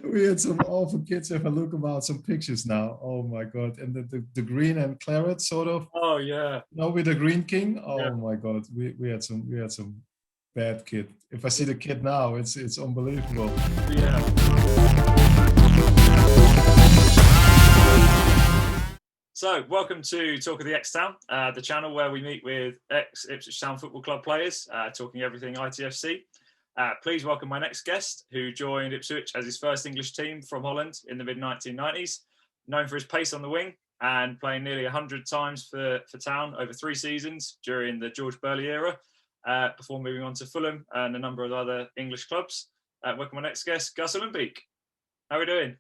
We had some awful kids. If I look about some pictures now, oh my god! And the green and claret sort of. Oh yeah. No, with the Green King. Yeah. Oh my god, we had some bad kid. If I see the kid now, it's unbelievable. Yeah. So, welcome to Talk of the X-Town, the channel where we meet with ex-Ipswich Town Football Club players, talking everything ITFC. Please welcome my next guest, who joined Ipswich as his first English team from Holland in the mid-1990s, known for his pace on the wing and playing nearly 100 times for Town over 3 seasons during the George Burley era, before moving on to Fulham and a number of other English clubs. Welcome my next guest, Gus Uhlenbeek. How are we doing?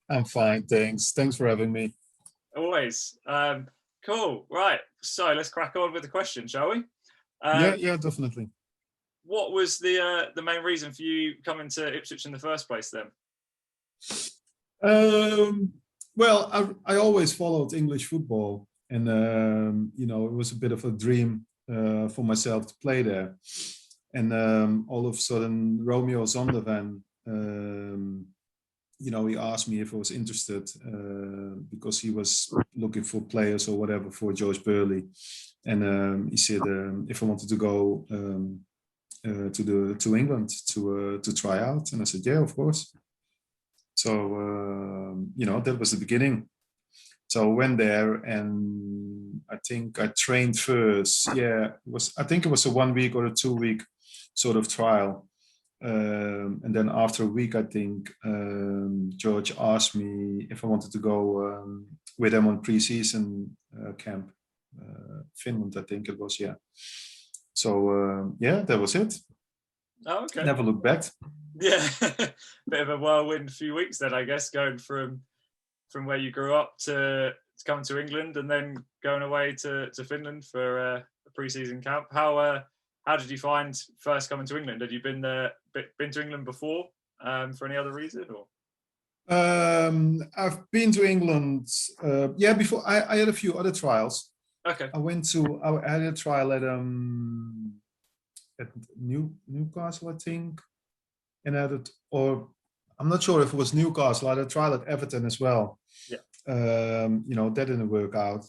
I'm fine, thanks. Thanks for having me. Always. Cool. Right. So let's crack on with the question, shall we? Yeah, definitely. What was the main reason for you coming to Ipswich in the first place then? Well, I always followed English football, and it was a bit of a dream for myself to play there. And all of a sudden, Romeo Zondervan, he asked me if I was interested because he was looking for players or whatever for George Burley, and he said if I wanted to go to England to try out, and I said yeah, of course. So that was the beginning. So I went there, and I think I trained first. Yeah, I think it was a 1 week or a 2 week sort of trial. And then after a week, I think George asked me if I wanted to go with him on pre-season camp, Finland, I think it was. Yeah. So that was it. Oh, okay. Never looked back. Yeah, bit of a whirlwind few weeks then, I guess, going from where you grew up to coming to England and then going away to Finland for a pre-season camp. How did you find first coming to England? Had you been to England before for any other reason? Or? I've been to England. Before I had a few other trials. Okay. I had a trial at Newcastle, I think, and I'm not sure if it was Newcastle. I had a trial at Everton as well. Yeah. That didn't work out.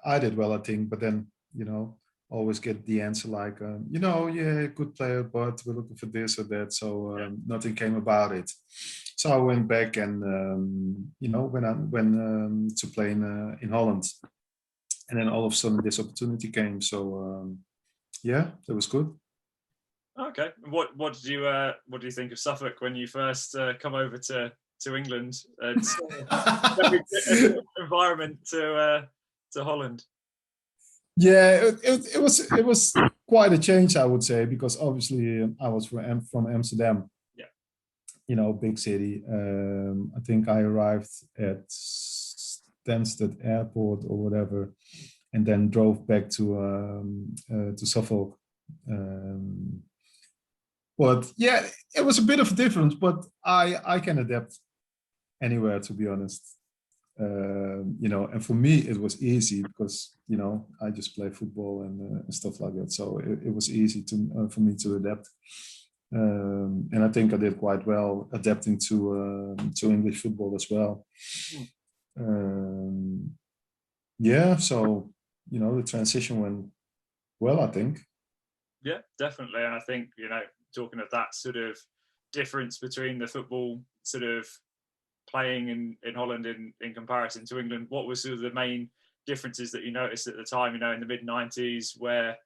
I did well, I think, but then always get the answer like, good player, but we're looking for this or that. So nothing came about it. So I went back and, went to play in Holland. And then all of a sudden this opportunity came. So, that was good. Okay. What did you think of Suffolk when you first come over to England? It's a environment to Holland. Yeah, it was quite a change, I would say, because obviously I was from Amsterdam. Yeah. Big city. I think I arrived at Stansted Airport or whatever, and then drove back to Suffolk. But yeah, it was a bit of a difference, but I can adapt anywhere, to be honest. And for me it was easy because I just play football and stuff like that, so it was easy for me to adapt, and I think I did quite well adapting to English football as well. So the transition went well, I think. Yeah, definitely. And I think talking of that sort of difference between the football sort of playing in Holland in comparison to England, what was sort of the main differences that you noticed at the time, in the mid-90s, where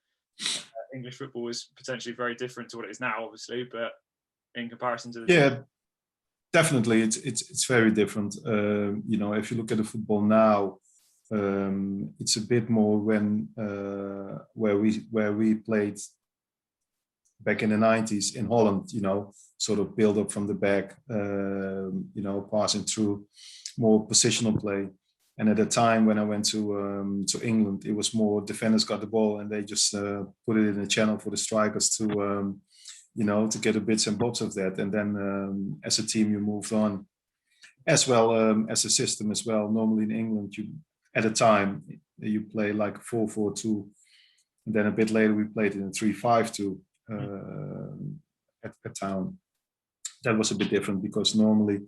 English football was potentially very different to what it is now, obviously, but in comparison to definitely it's very different. If you look at the football now, it's a bit more where we played back in the 90s in Holland, sort of build up from the back, passing through, more positional play. And at the time when I went to England, it was more defenders got the ball and they just put it in a channel for the strikers to get the bits and bobs of that. And then as a team, you moved on, as well as a system as well. Normally in England, at a time, you play like a 4-4-2. And then a bit later, we played in a 3-5-2 at Town. that was a bit different, because normally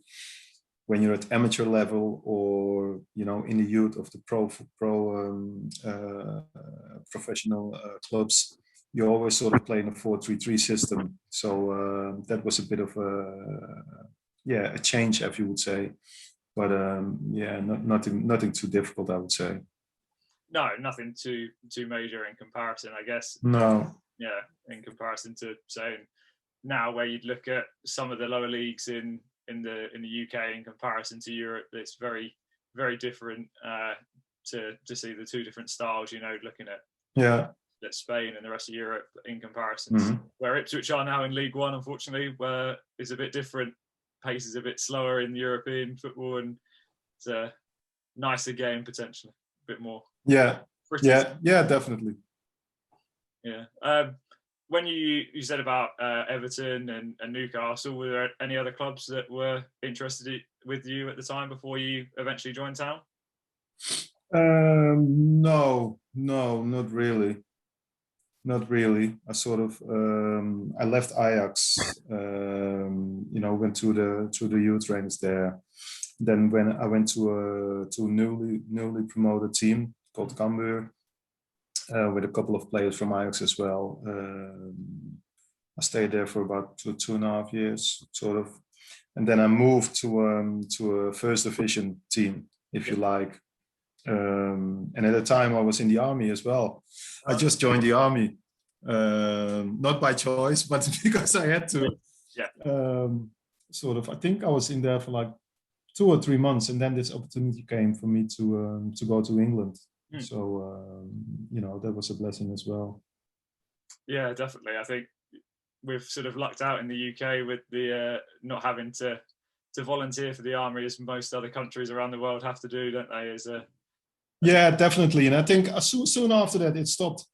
when you're at amateur level, or in the youth of the professional clubs, you always sort of play in a 4-3-3 system. So that was a bit of a change, if you would say. But nothing too difficult, I would say. No, nothing too major in comparison, I guess. No. Yeah, in comparison to saying now, where you'd look at some of the lower leagues in the UK in comparison to Europe, it's very, very different to see the two different styles. Looking at Spain and the rest of Europe in comparison, where Ipswich are now in League One, unfortunately, where it's a bit different. Pace is a bit slower in European football, and it's a nicer game potentially, a bit more. Yeah, definitely. Yeah. When you said about Everton and Newcastle, were there any other clubs that were interested with you at the time before you eventually joined Town? No, not really. Not really. I sort of I left Ajax, went to the youth trainers there. Then when I went to a newly promoted team called Cambuur, with a couple of players from Ajax as well. I stayed there for about 2.5 years, sort of, and then I moved to a first division team, if you like. And at the time, I was in the army as well. I just joined the army, not by choice, but because I had to. Yeah. Sort of. I think I was in there for like 2 or 3 months, and then this opportunity came for me to go to England. So that was a blessing as well. Yeah, definitely. I think we've sort of lucked out in the UK with the not having to volunteer for the army, as most other countries around the world have to do, don't they? Yeah, definitely. And I think soon after that it stopped.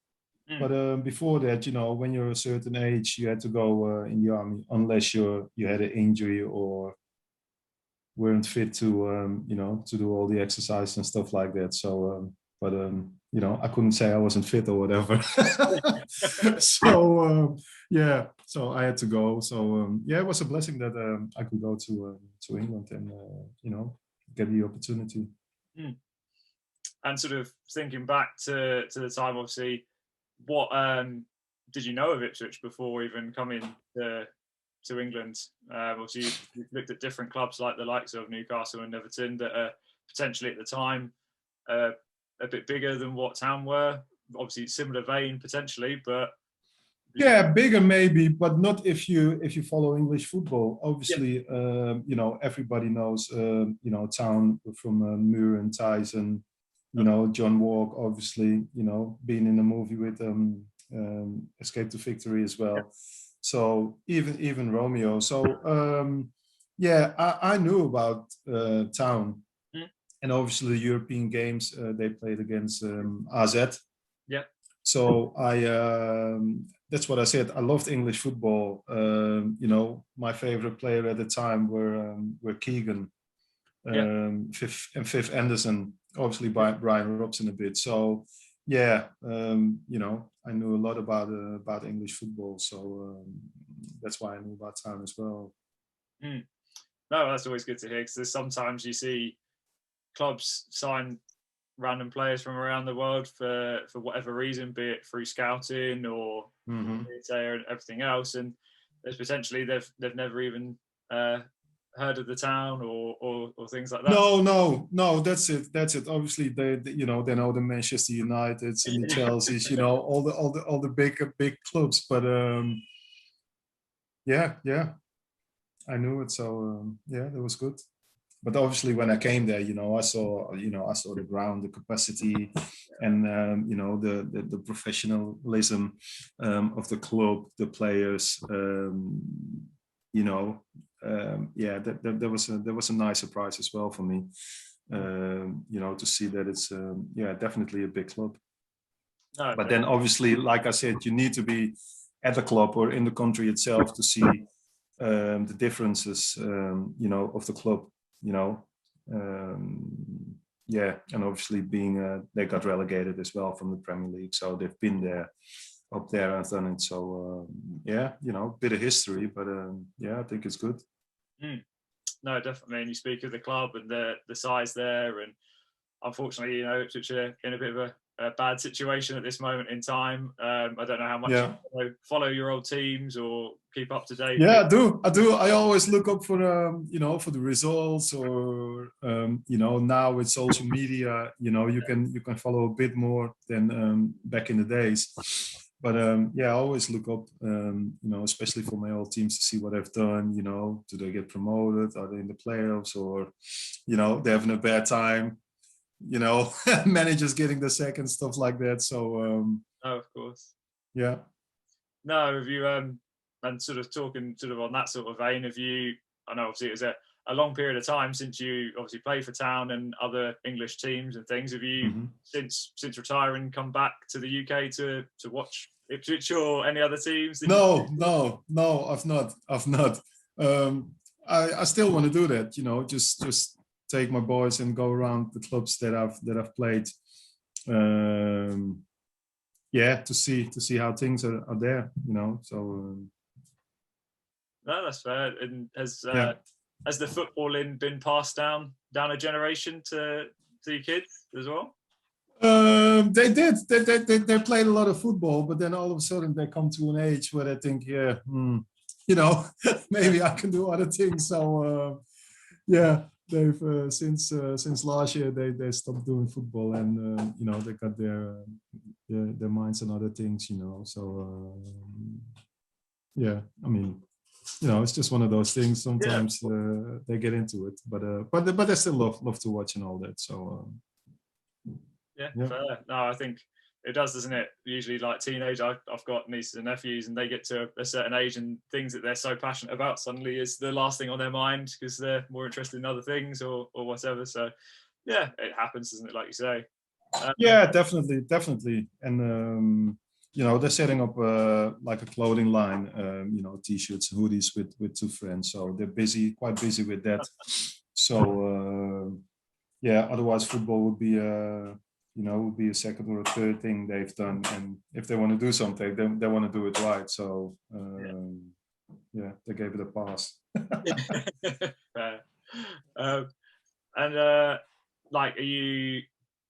But before that, when you're a certain age, you had to go in the army, unless you had an injury or weren't fit to do all the exercise and stuff like that. So I couldn't say I wasn't fit or whatever. So I had to go. So it was a blessing that I could go to England and get the opportunity. And sort of thinking back to the time, obviously, what did you know of Ipswich before even coming to England? Obviously, you looked at different clubs like the likes of Newcastle and Everton that are potentially at the time a bit bigger than what Town were. Obviously, similar vein potentially, but bigger maybe, but not if you follow English football. Obviously, everybody knows Town from Muir and Tyson. John Walk, obviously, being in the movie with Escape to Victory as well. Yeah. So even Romeo. So I knew about Town, and obviously the European games they played against AZ. Yeah. So that's what I said. I loved English football. My favorite player at the time were Keegan, Fifth Anderson, obviously by Brian Robson a bit. So I knew a lot about English football. So that's why I knew about Town as well. No, that's always good to hear, because sometimes you see clubs sign random players from around the world for whatever reason, be it through scouting or and everything else, and there's potentially they've never even heard of the Town or things like that. No, that's it. Obviously they know the Manchester Uniteds and the Chelseas, all the big clubs, but I knew it. So that was good. But obviously, when I came there, I saw the ground, the capacity, and the professionalism of the club, the players. That was a nice surprise as well for me. To see that it's definitely a big club. Okay. But then, obviously, like I said, you need to be at the club or in the country itself to see the differences, of the club. And obviously being they got relegated as well from the Premier League, so they've been there up there. I've done it. So yeah, bit of history, but yeah, I think it's good. No, definitely. And you speak of the club and the size there, and unfortunately, Ipswich are in a bit of a bad situation at this moment in time. I don't know how much you follow your old teams or keep up to date. Yeah, I do. I always look up for for the results, or now with social media, you can follow a bit more than back in the days. But yeah, I always look up, especially for my old teams to see what they've done. Do they get promoted? Are they in the playoffs, or they're having a bad time? Managers getting the sack and stuff like that. So oh, of course. Yeah. No, have you and sort of talking sort of on that sort of vein, have you, I know obviously it was a long period of time since you obviously played for Town and other English teams and things. Have you since retiring come back to the UK to watch Ipswich or any other teams? No, I've not. I still want to do that, just take my boys and go around the clubs that I've played. Yeah, to see how things are there, so no, that's fair. And has the footballing been passed down a generation to your kids as well? They did. They played a lot of football, but then all of a sudden they come to an age where they think, maybe I can do other things. So yeah, they've since last year they stopped doing football, and they got their minds on other things. So yeah, I mean, it's just one of those things. Sometimes they get into it, but they still love to watch and all that. So. Yeah, fair. No, I think it does, doesn't it? Usually, like teenage, I've got nieces and nephews, and they get to a certain age, and things that they're so passionate about suddenly is the last thing on their mind because they're more interested in other things or whatever. So, yeah, it happens, doesn't it? Like you say. Yeah, definitely, and they're setting up like a clothing line, t-shirts, hoodies with two friends. So they're quite busy with that. So yeah, otherwise football would be would be a second or a third thing they've done, and if they want to do something, they want to do it right. So yeah, they gave it a pass. And like, are you?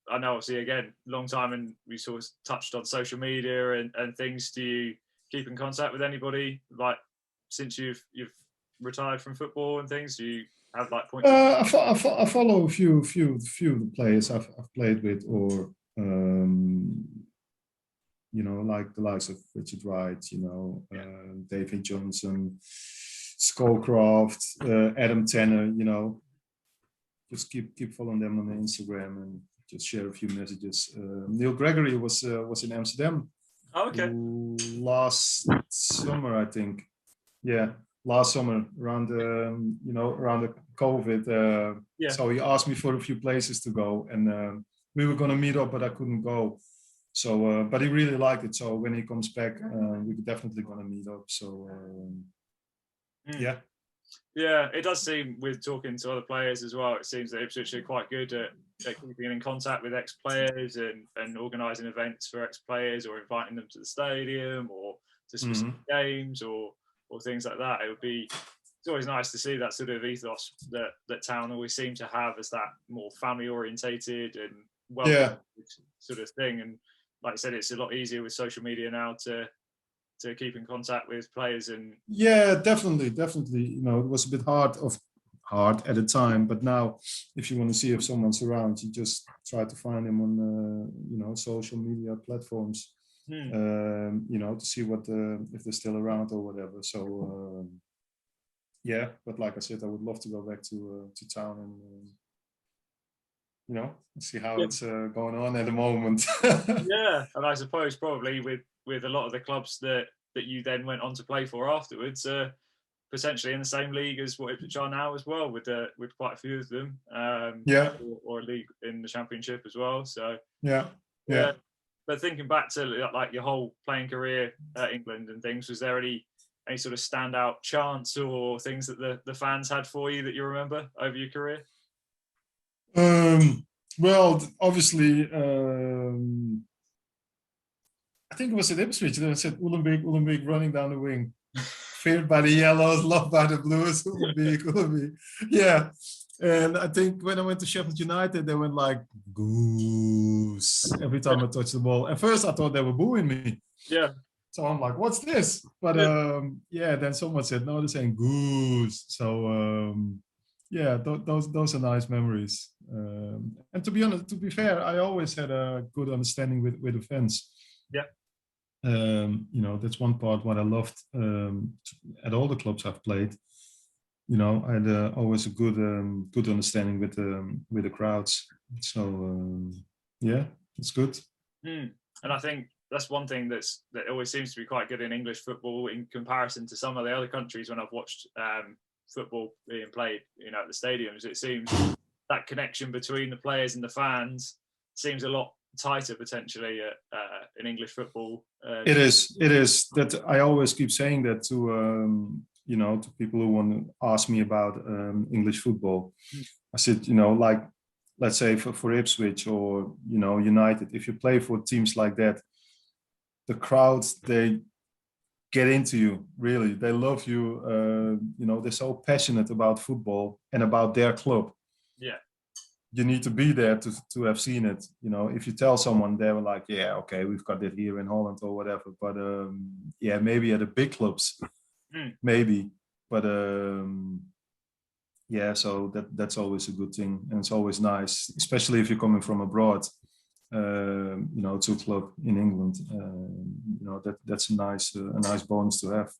I know, obviously, again, long time, and we sort of touched on social media and things. Do you keep in contact with anybody like since you've retired from football and things? Do you have like points? I follow a few of the players I've played with, or like the likes of Richard Wright, David Johnson, Schoolcraft, Adam Tanner. Just keep following them on Instagram and just share a few messages. Neil Gregory was in Amsterdam. Oh, okay. Last summer, I think. Yeah, last summer around the COVID. So he asked me for a few places to go, and we were going to meet up, but I couldn't go. So, but he really liked it. So when he comes back, we're definitely going to meet up. So yeah. Yeah, it does seem, with talking to other players as well, it seems that Ipswich are quite good at keeping in contact with ex-players and organising events for ex-players, or inviting them to the stadium or to specific games or things like that. It's always nice to see that sort of ethos that Town always seem to have, as that more family-orientated and sort of thing. And like I said, it's a lot easier with social media now to keep in contact with players. And yeah, definitely, it was a bit hard at the time, but now if you want to see if someone's around, you just try to find them on social media platforms, to see if they're still around or whatever. So yeah, but like I said, I would love to go back to Town and see how it's going on at the moment. Yeah, and I suppose probably with a lot of the clubs that you then went on to play for afterwards, potentially in the same league as what Ipswich are now as well, with quite a few of them, or a league in the Championship as well. So yeah. But thinking back to like your whole playing career at England and things, was there any sort of standout chants or things that the fans had for you that you remember over your career? Well, obviously, I think it was at Ipswich. They said Uhlenbeek running down the wing, feared by the yellows, loved by the blues. Uhlenbeek. Yeah. And I think when I went to Sheffield United, they went like goose every time I touched the ball. At first, I thought they were booing me. Yeah. So I'm like, what's this? But then someone said, no, they're saying goose. So those are nice memories. And to be honest, to be fair, I always had a good understanding with the fans. Yeah. That's one part what I loved at all the clubs I've played. I had always a good understanding with the crowds. So it's good. And I think that's one thing that always seems to be quite good in English football in comparison to some of the other countries. When I've watched football being played, at the stadiums, it seems that connection between the players and the fans seems a lot tighter potentially in English football. It is that I always keep saying that to to people who want to ask me about English football. I said, like, let's say for Ipswich or United, if you play for teams like that, the crowds, they get into you, really. They love you. They're so passionate about football and about their club. Yeah. You need to be there to have seen it. If you tell someone, they were like, yeah, okay, we've got it here in Holland or whatever. But maybe at the big clubs, maybe. But so that's always a good thing. And it's always nice, especially if you're coming from abroad, to a club in England. That's a nice bonus to have.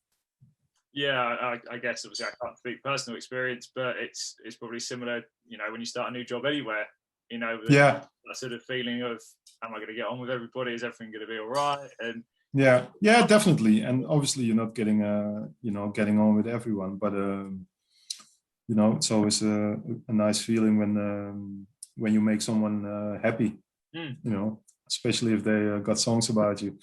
Yeah, I guess obviously I can't speak personal experience, but it's probably similar. When you start a new job anywhere, that sort of feeling of, am I going to get on with everybody? Is everything going to be all right? And yeah, definitely. And obviously you're not getting getting on with everyone, but it's always a nice feeling when you make someone happy. Especially if they got songs about you.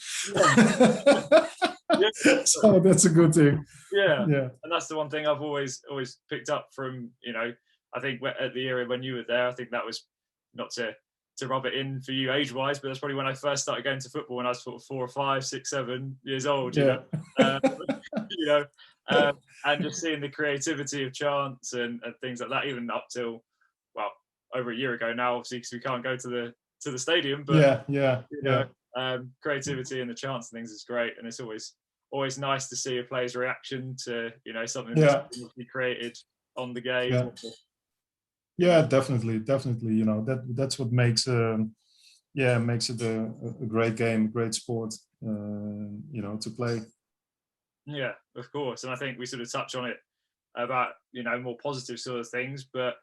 So that's a good thing. Yeah. And that's the one thing I've always picked up from, I think at the era when you were there, I think that was, not to rub it in for you age-wise, but that's probably when I first started going to football when I was sort of 4 or 5, 6, 7 years old, and just seeing the creativity of chants and things like that, even up till, well, over a year ago now, obviously, because we can't go to the stadium, but creativity and the chants and things is great, and it's always nice to see a player's reaction to something that's been created on the game. Yeah, definitely. That's what makes makes it a great game, great sport, to play. Yeah, of course. And I think we sort of touch on it about more positive sort of things, but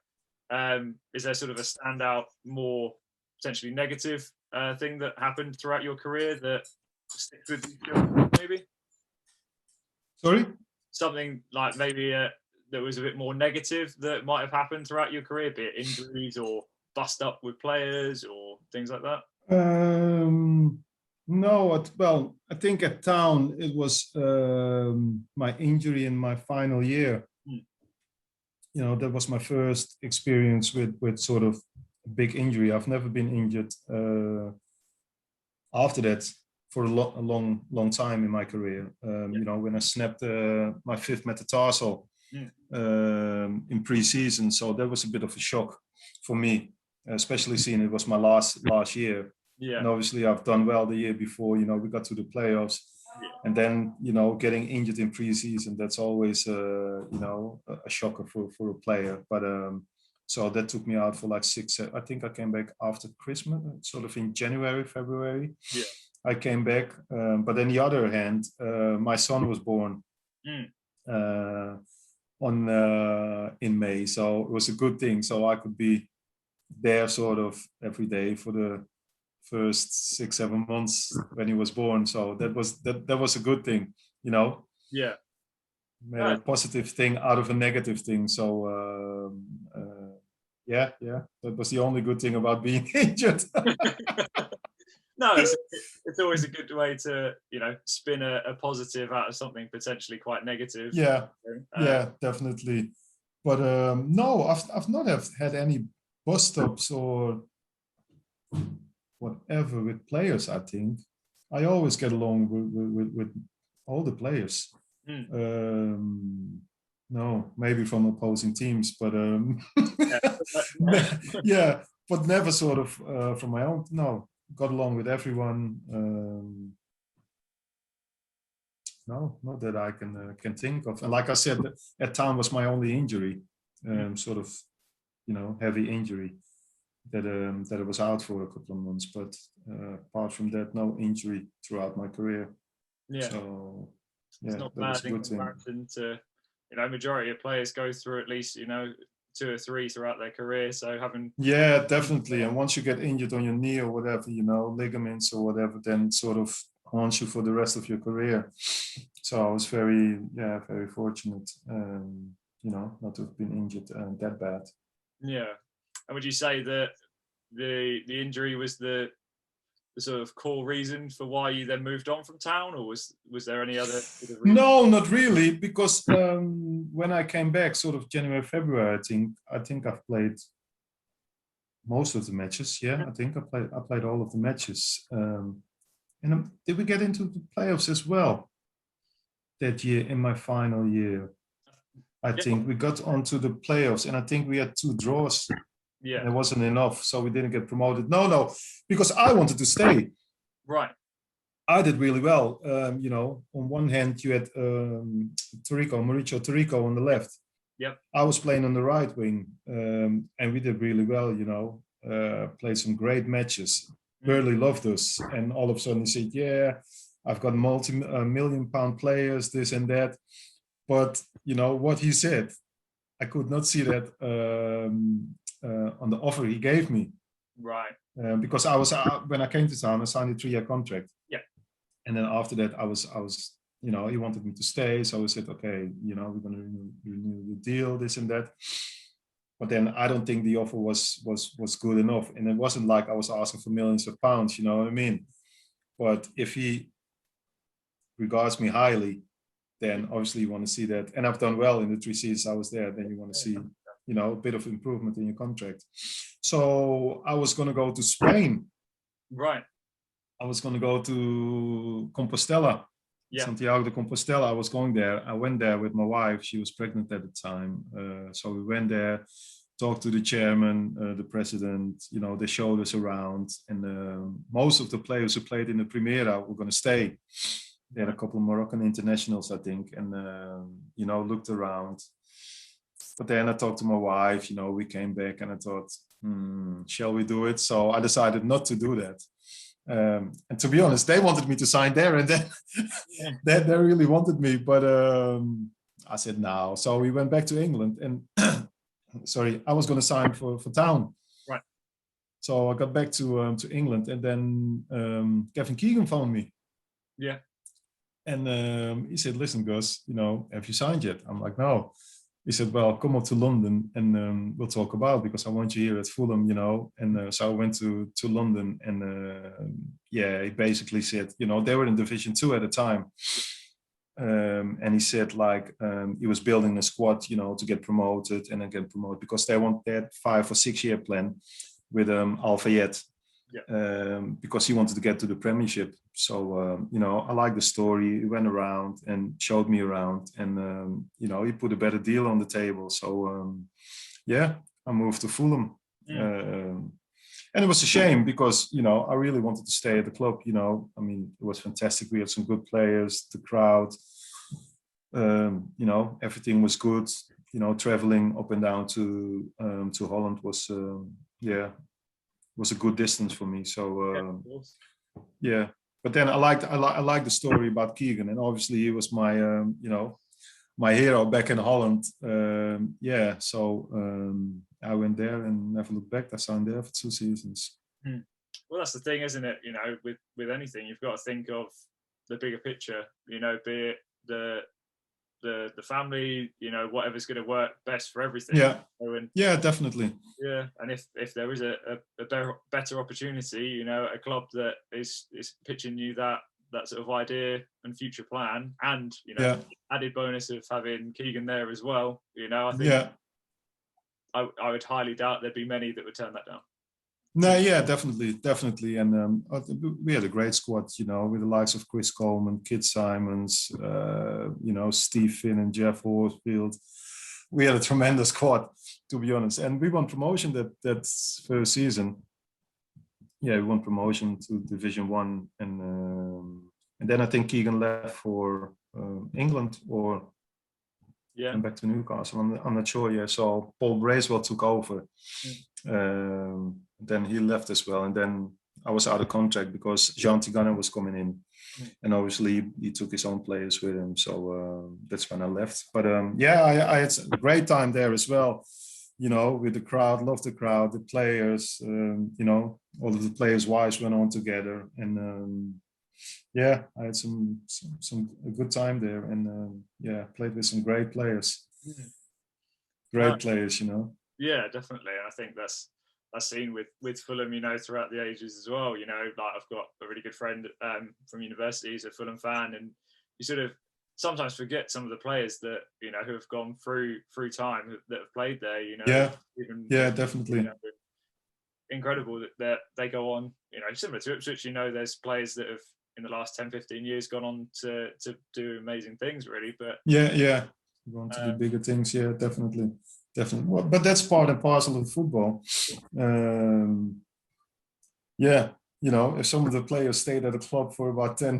is there sort of a standout, more potentially negative thing that happened throughout your career that sticks with you, maybe? Sorry? Something like maybe that was a bit more negative that might have happened throughout your career, be it injuries or bust up with players or things like that? No, well, I think at Town it was my injury in my final year. That was my first experience with sort of a big injury. I've never been injured after that for a long time in my career. When I snapped my 5th metatarsal in pre-season, so that was a bit of a shock for me, especially seeing it was my last year. Yeah. And obviously I've done well the year before. We got to the playoffs, and then getting injured in pre-season, that's always a shocker for a player. But so that took me out for like 6. I think I came back after Christmas, sort of in January, February. Yeah. I came back, but on the other hand, my son was born in May, so it was a good thing. So I could be there sort of every day for the first 6-7 months when he was born. So that was a good thing, Yeah. Made a positive thing out of a negative thing. So that was the only good thing about being injured. No, it's always a good way to spin a positive out of something potentially quite negative. Yeah, definitely. But no, I've not had any bust ups or whatever with players. I think I always get along with all the players. No, maybe from opposing teams, but yeah, but never sort of from my own. No, got along with everyone. No, not that I can think of. And like I said, that Town was my only injury, sort of, heavy injury that I was out for a couple of months. But apart from that, no injury throughout my career. Yeah. So it's not bad in comparison to, majority of players go through at least, 2 or 3 throughout their career. So having definitely. And once you get injured on your knee or whatever, ligaments or whatever, then it sort of haunts you for the rest of your career. So I was very fortunate, not to have been injured that bad. Yeah. And would you say that the injury was the sort of core reason for why you then moved on from Town, or was there any other reason? No, not really, because when I came back, sort of January, February, I think I've played most of the matches. Yeah, I think I played all of the matches. And did we get into the playoffs as well that year in my final year? I think we got onto the playoffs, and I think we had 2 draws. Yeah, it wasn't enough, so we didn't get promoted. No, because I wanted to stay. Right. I did really well. On one hand, you had Mauricio Tarico on the left. Yep. I was playing on the right wing, and we did really well. Played some great matches. Burley loved us, and all of a sudden he said, "Yeah, I've got multi-million-pound players, this and that." But what he said, I could not see that on the offer he gave me. Right. Because I was when I came to Town, I signed a 3-year contract. Yeah. And then after that, I was he wanted me to stay, so I said, okay, we're going to renew the deal, this and that. But then I don't think the offer was good enough, and it wasn't like I was asking for millions of pounds. You know what I mean? But if he regards me highly, then obviously you want to see that. And I've done well in the 3 seasons I was there. Then you want to see, a bit of improvement in your contract. So I was going to go to Spain. Right. I was going to go to Compostela, Santiago de Compostela. I was going there. I went there with my wife. She was pregnant at the time. So we went there, talked to the chairman, the president. They showed us around. And most of the players who played in the Primera were going to stay. They had a couple of Moroccan internationals, I think, and, looked around. But then I talked to my wife, we came back and I thought, shall we do it? So I decided not to do that. And to be honest, they wanted me to sign there, and then they really wanted me, but I said no. So we went back to England, and I was going to sign for Town. Right. So I got back to England, and then Kevin Keegan phoned me. Yeah. And he said, "Listen, Gus, have you signed yet?" I'm like, "No." He said, "Well, come up to London and we'll talk about it, because I want you here at Fulham, And so I went to London, and he basically said, they were in Division 2 at the time. And he said, he was building a squad, to get promoted and then get promoted, because they want that 5 or 6 year plan with Al Fayed. Yeah. Because he wanted to get to the Premiership. So, I like the story. He went around and showed me around, and, he put a better deal on the table. So, I moved to Fulham. And it was a shame, because, I really wanted to stay at the club. It was fantastic. We had some good players, the crowd, everything was good. Traveling up and down to Holland was a good distance for me. So but then I liked the story about Keegan, and obviously he was my my hero back in Holland. So I went there and never looked back. I signed there for 2 seasons. Well, that's the thing, isn't it? With anything, you've got to think of the bigger picture. Be it the family, whatever's going to work best for everything. Yeah, definitely. Yeah, and if there is a better opportunity, a club that is pitching you that sort of idea and future plan, and added bonus of having Keegan there as well, I think I would highly doubt there'd be many that would turn that down. No, yeah, definitely, and we had a great squad, with the likes of Chris Coleman, Kit Simons, Steve Finn and Jeff Horsfield. We had a tremendous squad, to be honest, and we won promotion that first season. Yeah, we won promotion to Division One, and then I think Keegan left for England or came back to Newcastle. I'm not sure. Yeah, so Paul Bracewell took over. Then he left as well, and then I was out of contract because Jean Tigana was coming in, and obviously he took his own players with him. So that's when I left. But yeah, I had a great time there as well. With the crowd, loved the crowd, the players. All of the players' wives went on together, and yeah, I had a good time there, and yeah, played with some great players. Great players. Yeah, definitely. And I think that's seen with Fulham, throughout the ages as well. Like I've got a really good friend from university, he's a Fulham fan, and you sort of sometimes forget some of the players that who have gone through time that have played there. Yeah, definitely. Incredible that they go on. Similar to Ipswich, there's players that have in the last 10, 15 years gone on to do amazing things, really. But yeah, gone to do bigger things. Yeah, definitely. Well, but that's part and parcel of football. Yeah, if some of the players stayed at the club for about 10,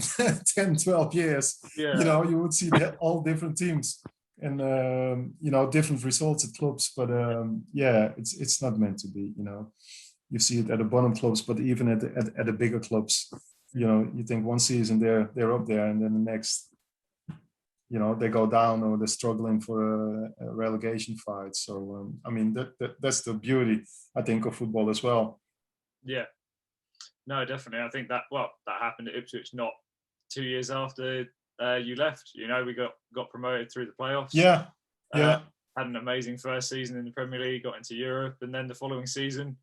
12 years, you would see all different teams and, different results at clubs. But yeah, it's not meant to be, You see it at the bottom clubs, but even at the bigger clubs, you think one season they're up there, and then the next, they go down or they're struggling for a relegation fight. So I mean that's the beauty, I think, of football as well. Yeah, no, definitely. I think that happened at Ipswich not 2 years after you left. We got promoted through the playoffs. Yeah. Had an amazing first season in the Premier League, got into Europe, and then the following season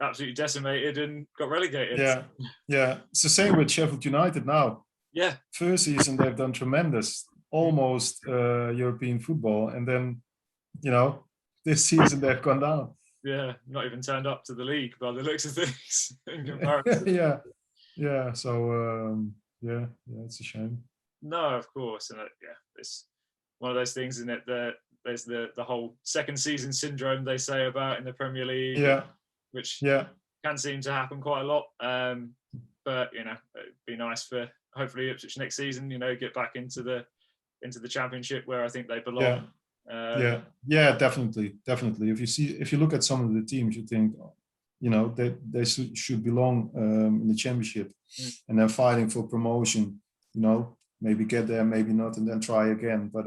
absolutely decimated and got relegated. Yeah. It's the same with Sheffield United now. Yeah. First season they've done tremendous, almost European football, and then this season they've gone down. Yeah, not even turned up to the league by the looks of things in comparison. Yeah. So yeah, it's a shame. No, of course, and it's one of those things, isn't it? There's the whole second season syndrome they say about in the Premier League. Yeah. Which can seem to happen quite a lot. But it'd be nice for hopefully Ipswich next season, get back into the Championship where I think they belong. Yeah, definitely. If you look at some of the teams, you think, they should belong in the Championship, and then fighting for promotion. Maybe get there, maybe not, and then try again. But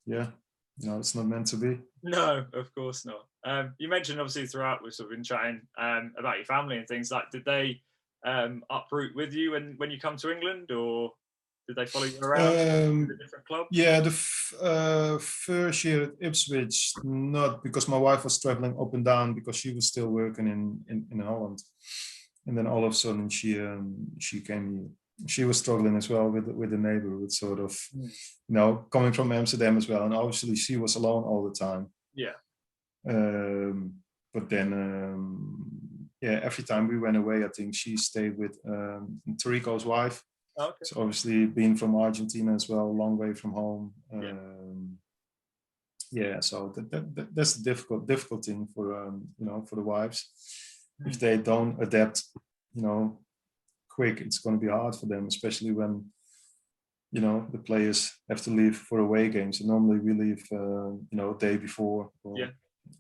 yeah, it's not meant to be. No, of course not. You mentioned obviously throughout we've sort of been chatting about your family and things. Like, did they uproot with you when you come to England, or did they follow you around to a different club? Yeah, the first year at Ipswich, not, because my wife was traveling up and down because she was still working in Holland, and then all of a sudden she came here. She was struggling as well with the neighborhood, sort of, coming from Amsterdam as well, and obviously she was alone all the time. Yeah. But then, every time we went away, I think she stayed with Tarico's wife. Okay. So obviously, being from Argentina as well, a long way from home. So that's the difficult thing for for the wives. If they don't adapt, quick, it's going to be hard for them, especially when the players have to leave for away games. And normally we leave a day before or a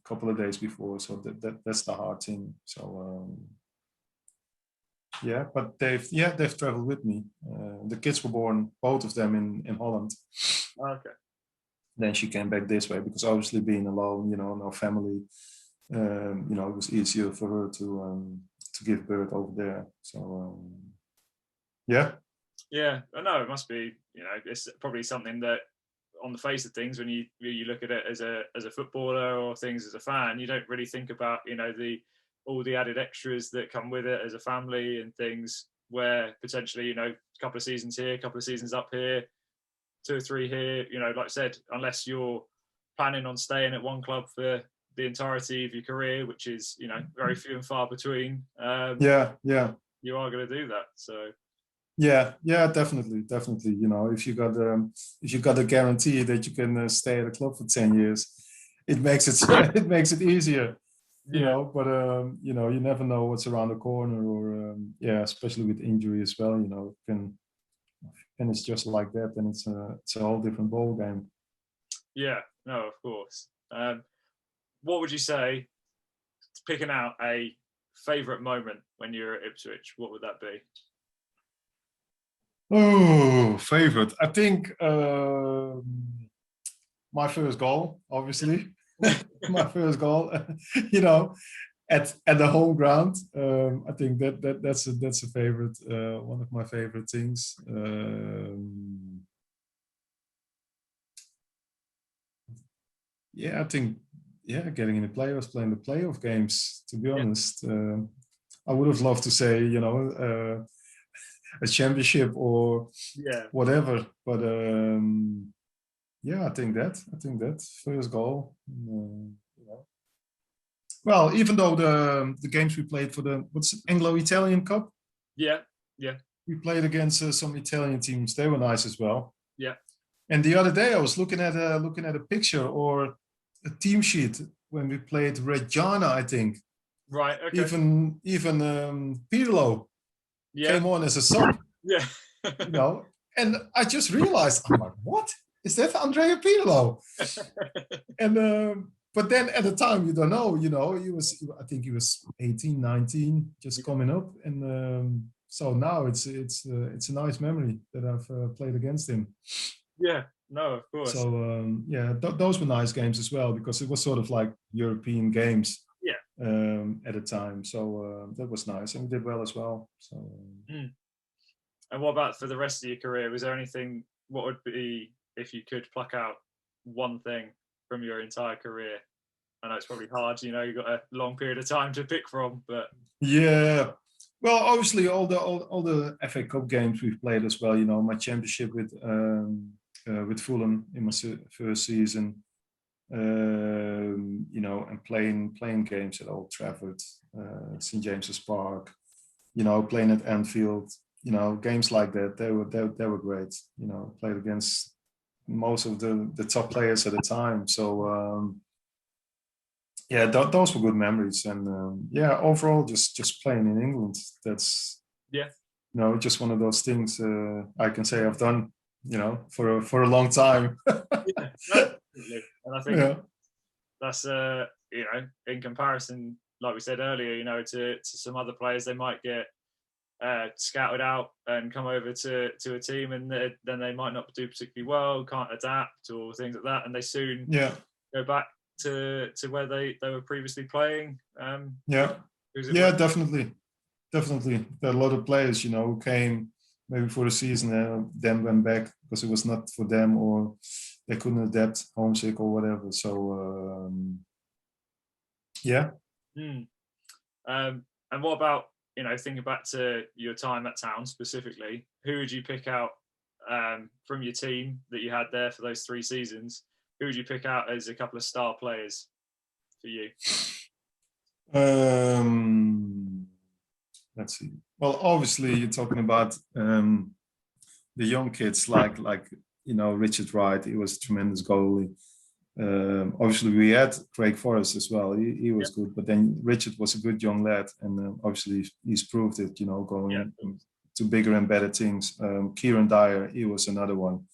couple of days before, so that's the hard thing. So but they've traveled with me. The kids were born, both of them, in Holland. Okay. Then she came back this way because obviously being alone, no family, it was easier for her to give birth over there. So yeah, I know it must be. It's probably something that, on the face of things, when you look at it as a footballer or things as a fan, you don't really think about all the added extras that come with it as a family and things, where potentially a couple of seasons here, a couple of seasons up here, 2 or 3 here. Like I said, unless you're planning on staying at one club for the entirety of your career, which is, you know, very few and far between. Yeah. You are going to do that. So Yeah, definitely. You know, if you got a guarantee that you can stay at a club for 10 years, it makes it it makes it easier. You yeah, know, but you know, you never know what's around the corner, or yeah, especially with injury as well. You know, can finish just like that, and it's a whole different ball game. yeah, no, of course. What would you say, picking out a favourite moment when you're at Ipswich? What would that be? Oh, favorite. I think my first goal, obviously. My first goal, you know, at the home ground. I think that's a favorite, one of my favorite things. Yeah, I think, yeah, getting in the playoffs, playing the playoff games. To be Yeah, honest, I would have loved to say, you know, a championship or yeah, whatever, but yeah, I think that first goal. You know. Well, even though the games we played for the what's it, Anglo-Italian Cup, yeah, yeah, we played against some Italian teams. They were nice as well. yeah. And the other day, I was looking at a picture or a team sheet when we played Reggiana, I think. Right. Okay. Even Pirlo Yeah, came on as a sub, yeah, you know. And I just realized, I'm like, what is that, Andrea Pirlo? And but then at the time, you don't know, you know. I think he was 18, 19, just coming up, and so now it's a nice memory that I've played against him. yeah. No, of course. So yeah, those were nice games as well, because it was sort of like European games Yeah. at the time. So that was nice, and we did well as well. So Mm. And what about for the rest of your career? Was there anything? What would be if you could pluck out one thing from your entire career? I know it's probably hard. You know, you've got a long period of time to pick from, but yeah, well, obviously all the FA Cup games we've played as well. You know, my championship with Fulham in my first season. You know, and playing games at Old Trafford, St James's Park. You know, playing at Anfield. You know, games like that. They were great. You know, played against most of the top players at the time. So yeah, those were good memories. And yeah, overall, just playing in England. That's, yeah, you know, just one of those things I can say I've done. You know, for a long time. yeah, no, definitely. And I think Yeah. that's you know, in comparison, like we said earlier, you know, to some other players, they might get scouted out and come over to a team, and then they might not do particularly well, can't adapt or things like that, and they soon Yeah. go back to where they were previously playing. Yeah. Yeah, definitely. There are a lot of players, you know, who came maybe for the season and then went back because it was not for them, or they couldn't adapt, homesick or whatever. So yeah. Hmm. And what about, you know, thinking back to your time at Town specifically, who would you pick out from your team that you had there for those 3 seasons? Who would you pick out as a couple of star players for you? Let's see. Well, obviously you're talking about the young kids like you know, Richard Wright. He was a tremendous goalie. Obviously we had Craig Forrest as well. He was good, but then Richard was a good young lad, and obviously he's proved it, you know, going to bigger and better things. Kieran Dyer, he was another one.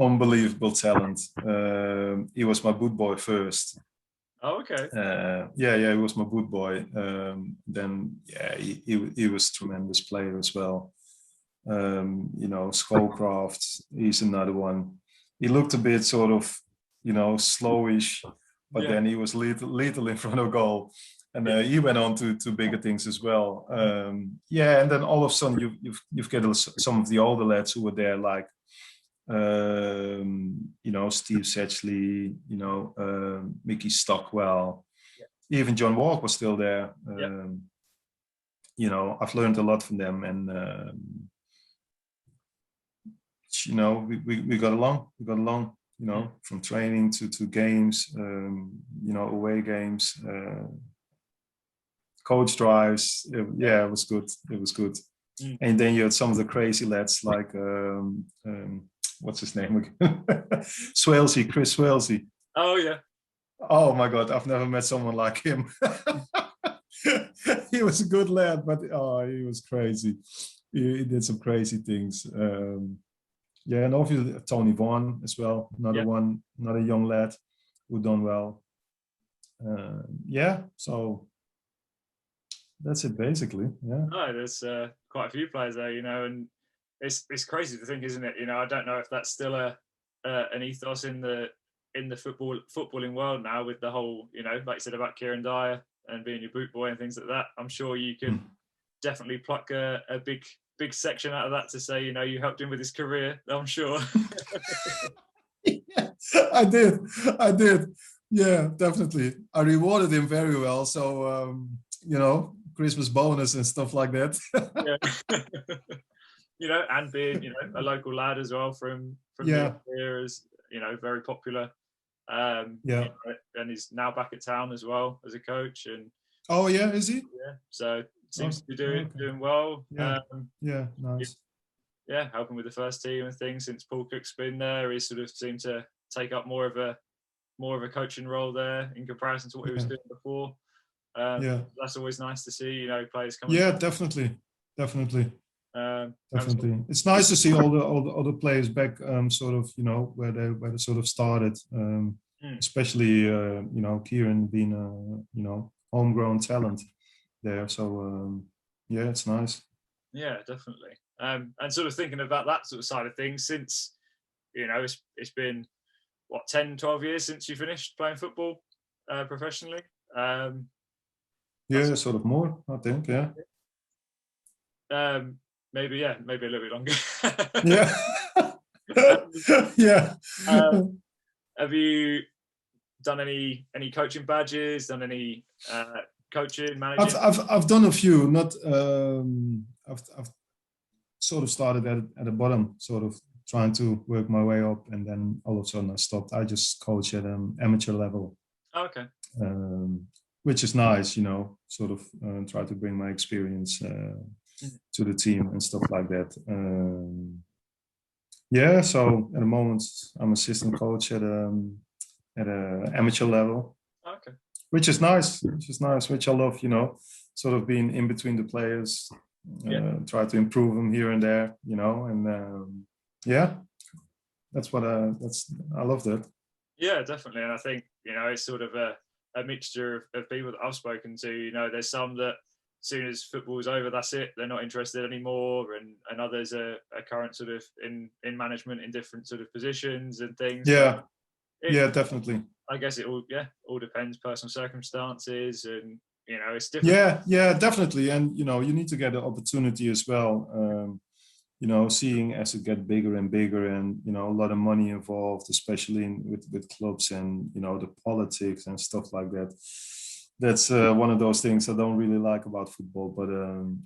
Unbelievable talent. He was my boot boy first. Oh, okay. Yeah, he was my boot boy. Then yeah, he was a tremendous player as well. You know, Schoolcraft, he's another one. He looked a bit sort of, you know, slowish, but then he was lethal in front of goal, and he went on to bigger things as well. Yeah, and then all of a sudden you've got some of the older lads who were there, like you know, Steve Setchley, you know, Mickey Stockwell, even John Walk was still there. You know, I've learned a lot from them, and you know, we got along. you know, from training to games, you know, away games, coach drives. It was good. It was good. And then you had some of the crazy lads like what's his name again? Swalesy, Chris Swalesy. Oh yeah. Oh my God, I've never met someone like him. He was a good lad, but he was crazy. He did some crazy things. Yeah, and obviously Tony Vaughan as well, another young lad who done well. Yeah, so that's it basically. Yeah. No, there's quite a few players there, you know, and it's crazy to think, isn't it? You know, I don't know if that's still an ethos in the footballing world now, with the whole, you know, like you said about Kieran Dyer and being your boot boy and things like that. I'm sure you can definitely pluck a big section out of that to say, you know, you helped him with his career. I'm sure. Yeah, I did. Yeah, definitely. I rewarded him very well. So you know, Christmas bonus and stuff like that. Yeah. You know, and being, you know, a local lad as well from Yeah. here, is, you know, very popular. Yeah. You know, and he's now back at Town as well as a coach. And oh yeah, is he? yeah, so seems to be doing Okay. well. Yeah. Yeah, nice. Yeah, helping with the first team and things. Since Paul Cook's been there, he sort of seemed to take up more of a coaching role there in comparison to what he was doing before. Yeah. That's always nice to see, you know, players coming. Yeah, definitely. Definitely. It's nice to see all the other players back, sort of, you know, where they sort of started. Especially you know, Kieran being you know, homegrown talent there. So yeah, it's nice. Yeah, definitely. And sort of thinking about that sort of side of things, since, you know, it's been what, 10, 12 years since you finished playing football professionally. Yeah, sort of more, I think. Yeah. Maybe a little bit longer. Yeah. Yeah. Have you done any coaching badges? Done any coaching, managing? I've done a few. Not I've sort of started at the bottom, sort of trying to work my way up, and then all of a sudden I stopped. I just coach at an amateur level. Oh, okay. Which is nice, you know, sort of try to bring my experience to the team and stuff like that. Yeah, so at the moment I'm assistant coach at an amateur level. Okay. Which is nice, which I love, you know, sort of being in between the players, try to improve them here and there, you know, and yeah, I love that. Yeah, definitely. And I think, you know, it's sort of a mixture of people that I've spoken to. You know, there's some that as soon as football's over, that's it, they're not interested anymore, and others are current sort of in management in different sort of positions and things. Yeah, yeah, definitely. I guess it all depends, personal circumstances, and, you know, it's different. Yeah, definitely. And, you know, you need to get the opportunity as well. You know, seeing as it get bigger and bigger, and, you know, a lot of money involved, especially with clubs, and, you know, the politics and stuff like that. That's one of those things I don't really like about football. But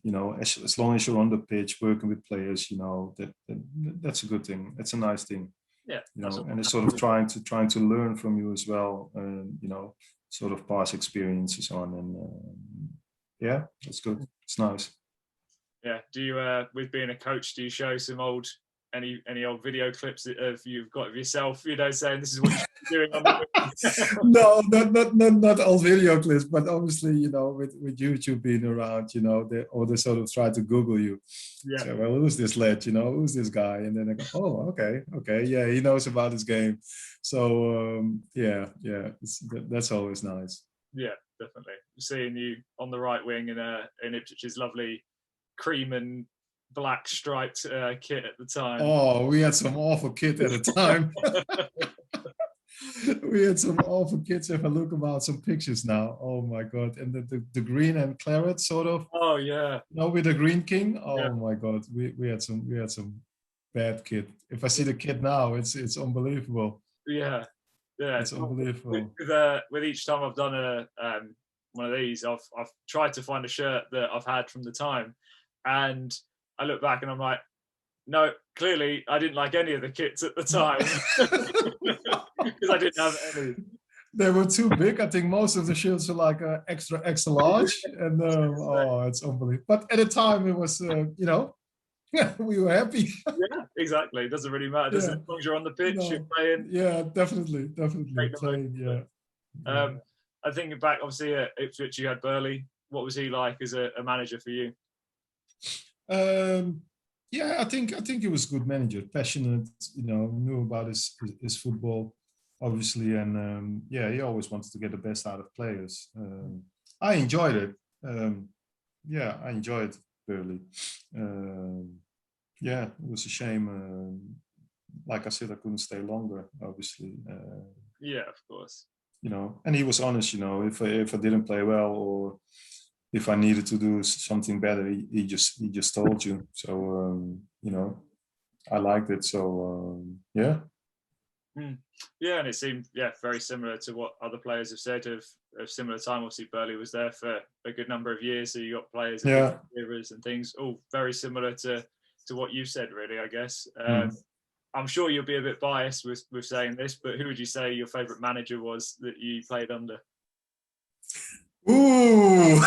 you know, as long as you're on the pitch working with players, you know, that's a good thing. It's a nice thing. Yeah, you know, and it's sort of trying to learn from you as well, and, you know, sort of pass experiences on, and yeah, that's good. It's nice. Yeah. Do you, with being a coach, do you show some any old video clips of you've got of yourself, you know, saying this is what you should be doing on the No, not all video clips, but obviously, you know, with YouTube being around, you know, they sort of try to Google you. Yeah. So, well, who's this lad? You know, who's this guy? And then I go, oh, okay, yeah, he knows about his game. So yeah, that's always nice. Yeah, definitely. Seeing you on the right wing in Ipswich's lovely cream and black striped kit at the time. Oh, we had some awful kit at the time. We had some awful kits. If I look about some pictures now, oh my God. And the green and claret sort of. Oh yeah. You know, with the Green King. Oh yeah. My God, we had some bad kit. If I see the kit now, it's unbelievable. Yeah. It's unbelievable. With each time I've done one of these, I've tried to find a shirt that I've had from the time, and I look back and I'm like, No, clearly I didn't like any of the kits at the time because I didn't have any. They were too big. I think most of the shirts were like extra large, and it's unbelievable. But at the time, it was we were happy. Yeah, exactly. It doesn't really matter, does it? As long as you're on the pitch, you're playing. Yeah, definitely playing. Yeah. I think back, obviously, at Ipswich, you had Burley. What was he like as a manager for you? Yeah, I think he was a good manager, passionate. Knew about his football, obviously, and he always wanted to get the best out of players. I enjoyed it. I enjoyed Burley. It was a shame. Like I said, I couldn't stay longer, obviously. Yeah, of course. And he was honest. If I didn't play well or if I needed to do something better, he just told you. So I liked it. So yeah. Yeah, and it seemed very similar to what other players have said of similar time. Obviously, Burley was there for a good number of years, so you got players eras and things, all very similar to what you've said, really. I guess. I'm sure you'll be a bit biased with saying this, but who would you say your favourite manager was that you played under? Ooh.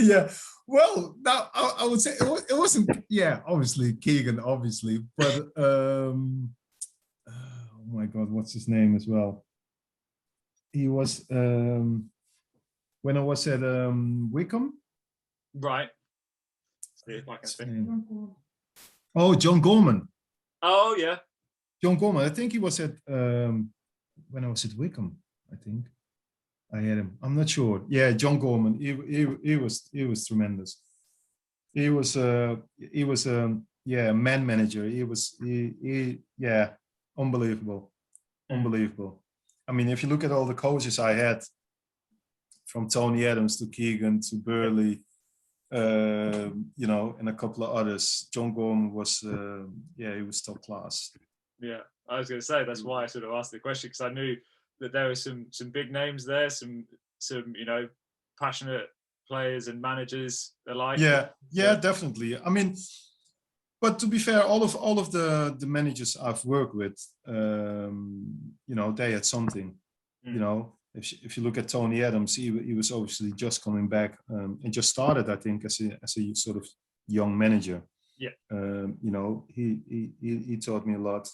Yeah. Well, now I would say it wasn't. Yeah, obviously Keegan, obviously, but oh my God, what's his name as well? He was when I was at Wickham. Right. See if I can think. Oh, John Gorman. Oh yeah. John Gorman. I think he was at when I was at Wickham. I think I had him. I'm not sure. Yeah, John Gorman. He was tremendous. He was a man manager. He was unbelievable. I mean, if you look at all the coaches I had, from Tony Adams to Keegan to Burley, and a couple of others, John Gorman was he was top class. Yeah, I was going to say that's why I sort of asked the question, because I knew that there were some big names there, some passionate players and managers alike. Yeah, definitely. I mean, but to be fair, all of the managers I've worked with, they had something. If you look at Tony Adams, he was obviously just coming back and just started, I think, as a sort of young manager. Yeah. He taught me a lot.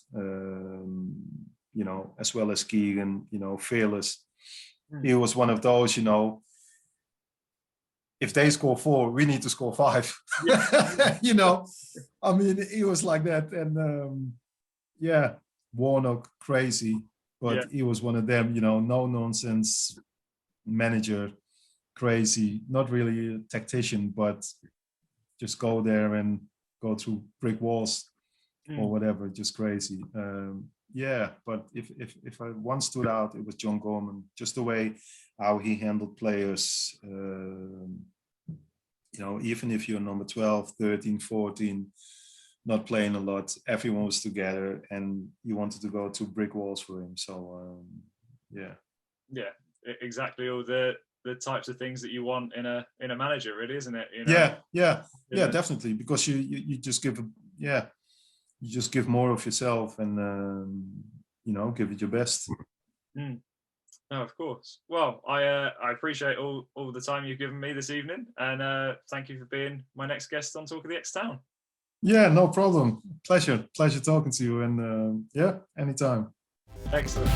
As well as Keegan, fearless. He was one of those, if they score 4, we need to score 5. Yeah. I mean, he was like that. And Warnock, crazy, but he was one of them, no nonsense manager, crazy, not really a tactician, but just go there and go through brick walls or whatever, just crazy. But if I once stood out, it was John Gorman. Just the way how he handled players. Even if you're number 12, 13, 14, not playing a lot, everyone was together, and you wanted to go to brick walls for him. So exactly. All the types of things that you want in a manager, really, isn't it? Yeah, definitely, because you just give you just give more of yourself and give it your best. No, of course. Well, I appreciate all the time you've given me this evening, and thank you for being my next guest on Talk of the X-Town. Yeah, no problem. Pleasure talking to you, and anytime. Excellent.